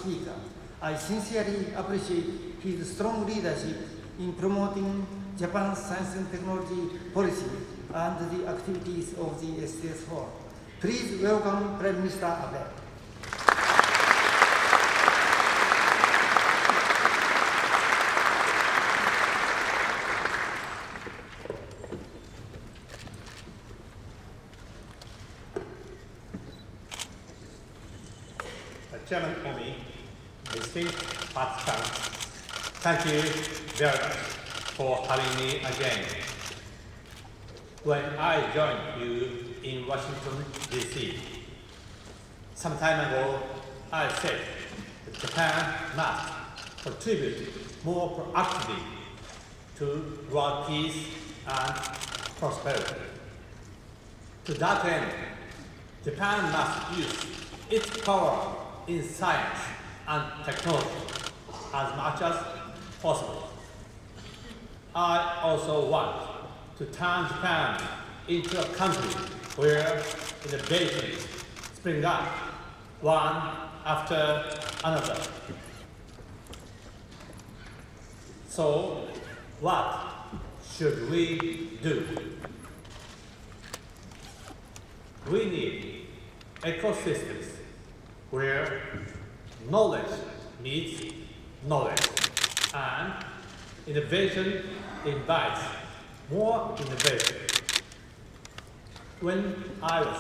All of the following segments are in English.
speaker. I sincerely appreciate his strong leadership in promoting Japan's science and technology policy and the activities of the STS4. Please welcome Prime Minister Abe. Chairman Omi, distinguished participants, thank you very much for having me again. When I joined you in Washington, D.C., some time ago, I said that Japan must contribute more proactively to world peace and prosperity. To that end, Japan must use its power in science and technology as much as possible. I also want to turn Japan into a country where innovations spring up one after another. So, what should we do? We need ecosystems where knowledge meets knowledge, and innovation invites more innovation. When I was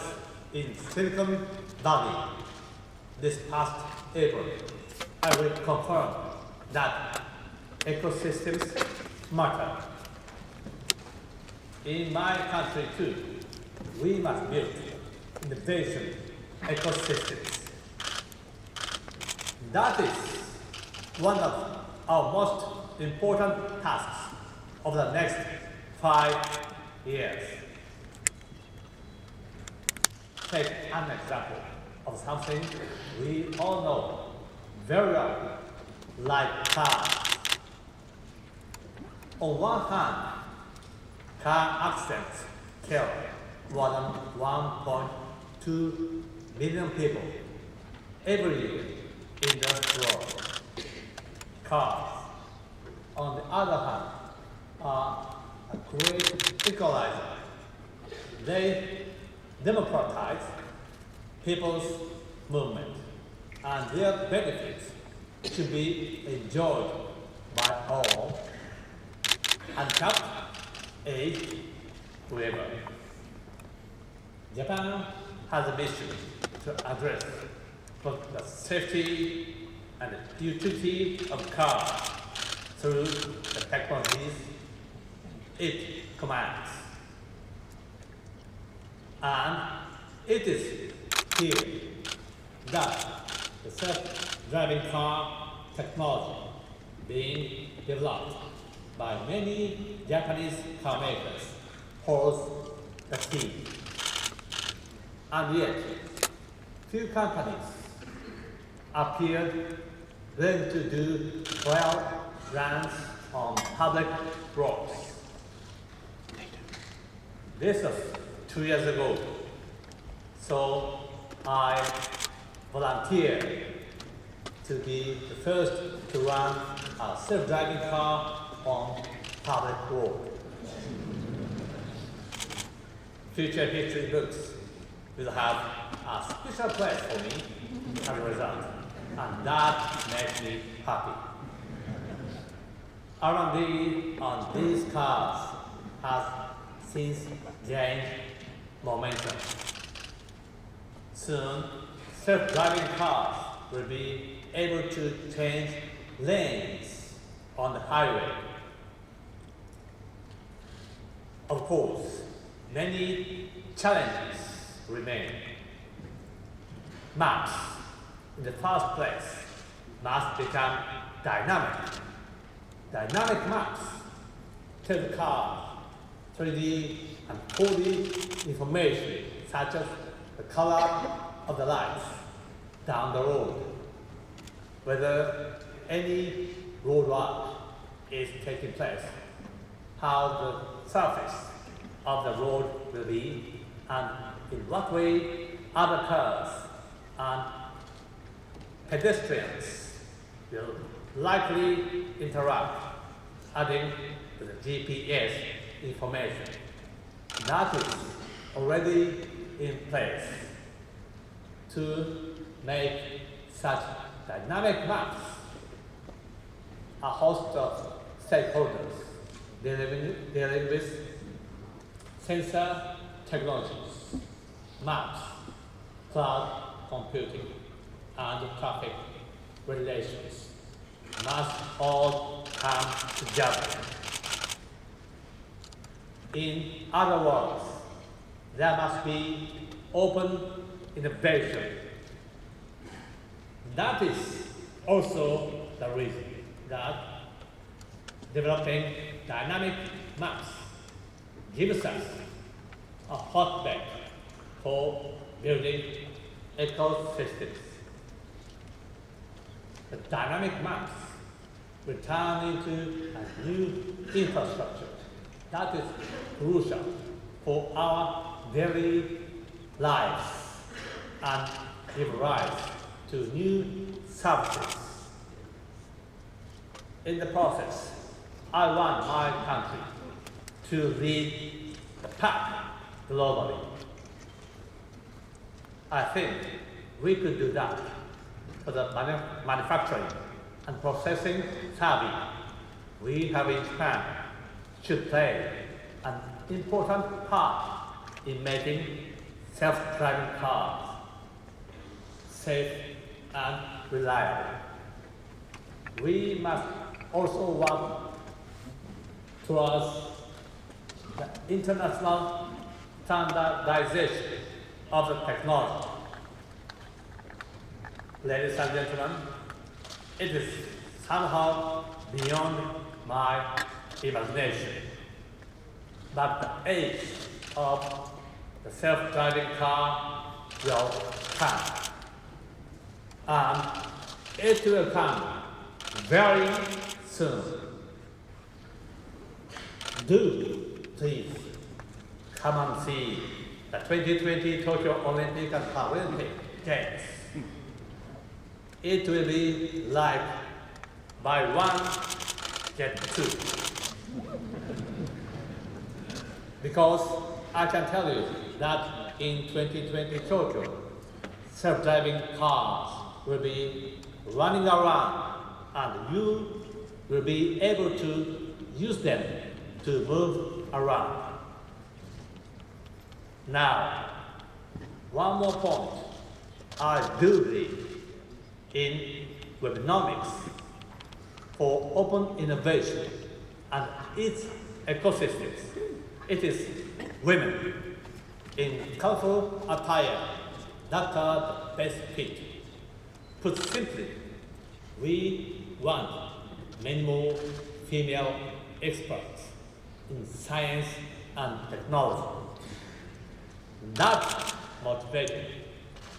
in Silicon Valley this past April, I will confirm that ecosystems matter. In my country too, we must build innovation ecosystems. That is one of our most important tasks of the next 5 years. Take an example of something we all know very well, like cars. On one hand, car accidents kill more than 1.2 million people every year in the world. Cars, on the other hand, are a great equalizer. They democratize people's movement, and their benefits should be enjoyed by all, uncapped, aged, whoever. Japan has a mission to address both the safety and the utility of cars through the technologies it commands. And it is clear that the self-driving car technology being developed by many Japanese car makers holds the key. And yet, few companies appear willing to do trial runs on public roads. This was 2 years ago, so I volunteered to be the first to run a self-driving car on public road. Future history books will have a special place for me as a result, and that makes me happy. R&D on these cars has since gained momentum. Soon, self-driving cars will be able to change lanes on the highway. Of course, many challenges remain. Maps, in the first place, must become dynamic. Dynamic maps tell the car 3D and 4D information, such as the color of the lights down the road, whether any road work is taking place, how the surface of the road will be, and in what way other cars and pedestrians will likely interact, adding to the GPS information that is already in place. To make such dynamic maps, a host of stakeholders dealing with sensor technologies, maps, cloud computing, and traffic relations must all come together. In other words, there must be open innovation. That is also the reason that developing dynamic maps gives us a hotbed for building ecosystems. The dynamic maps will turn into a new infrastructure that is crucial for our daily lives and give rise to new services. In the process, I want my country to lead the pack globally. I think we could do that for the manufacturing and processing savvy we have in Japan should play an important part in making self-driving cars safe and reliable. We must also work towards the international standardization of the technology. Ladies and gentlemen, it is somehow beyond my imagination, but the age of the self-driving car will come, and it will come very soon. Do please come and see the 2020 Tokyo Olympic and Paralympic Games. It will be like buy one, get two. Because I can tell you that in 2020 Tokyo, self-driving cars will be running around and you will be able to use them to move around. Now, one more point. I do believe in Webinomics for open innovation and its ecosystems. It is women in colorful attire that are the best fit. Put simply, we want many more female experts in science and technology. That motivated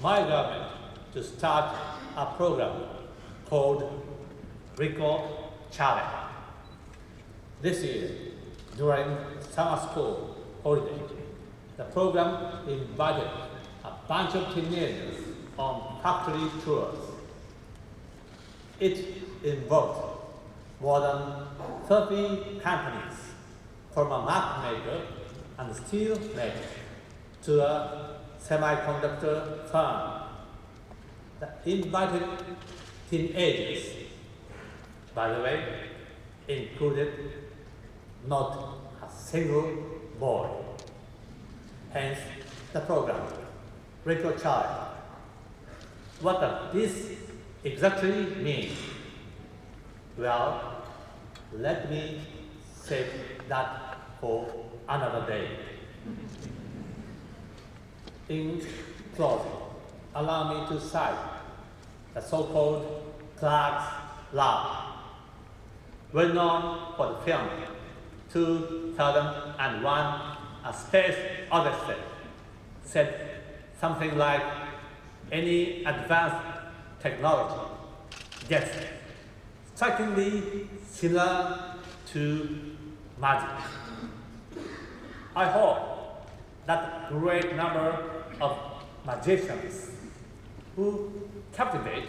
my government to start a program called Recall Challenge. This year, during summer school holiday, the program invited a bunch of teenagers on factory tours. It involved more than 30 companies, from a map maker and steel maker to a semiconductor firm. The invited teenagers, by the way, included not a single boy. Hence the program, Recall Child. What does this exactly mean? Well, let me save that for another day. In closing, allow me to cite the so-called Clark's Law, well known for the film 2001: A Space Odyssey, said something like, any advanced technology gets strikingly similar to magic. I hope that a great number of magicians who captivate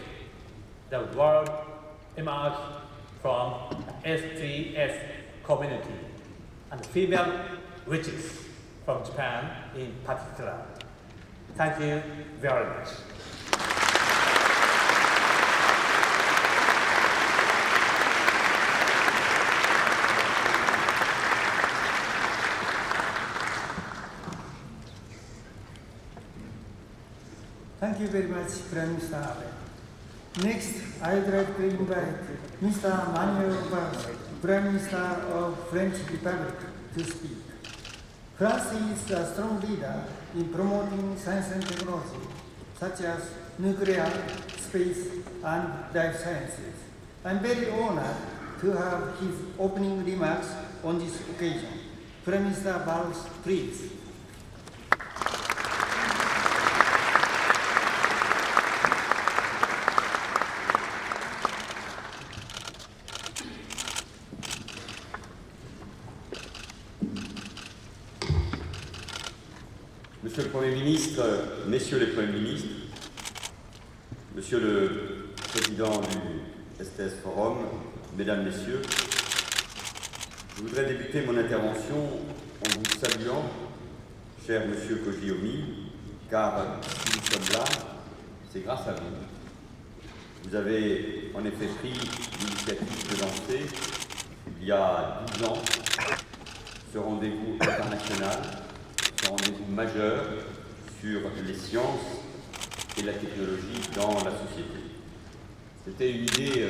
the world emerged from the STS community and female witches from Japan in particular. Thank you very much. Thank you very much, Prime Minister Abe. Next, I would like to invite Mr. Manuel Valls, Prime Minister of French Republic, to speak. France is a strong leader in promoting science and technology, such as nuclear, space, and life sciences. I'm very honored to have his opening remarks on this occasion. Prime Minister Valls, please. Monsieur le Premier ministre, Messieurs les Premiers ministres, Monsieur le Président du STS Forum, Mesdames, Messieurs, je voudrais débuter mon intervention en vous saluant, cher Monsieur Kojiyomi, car si nous sommes là, c'est grâce à vous. Vous avez en effet pris l'initiative de lancer, il y a 10 ans, ce rendez-vous international, ce rendez-vous majeur sur les sciences et la technologie dans la société. C'était une idée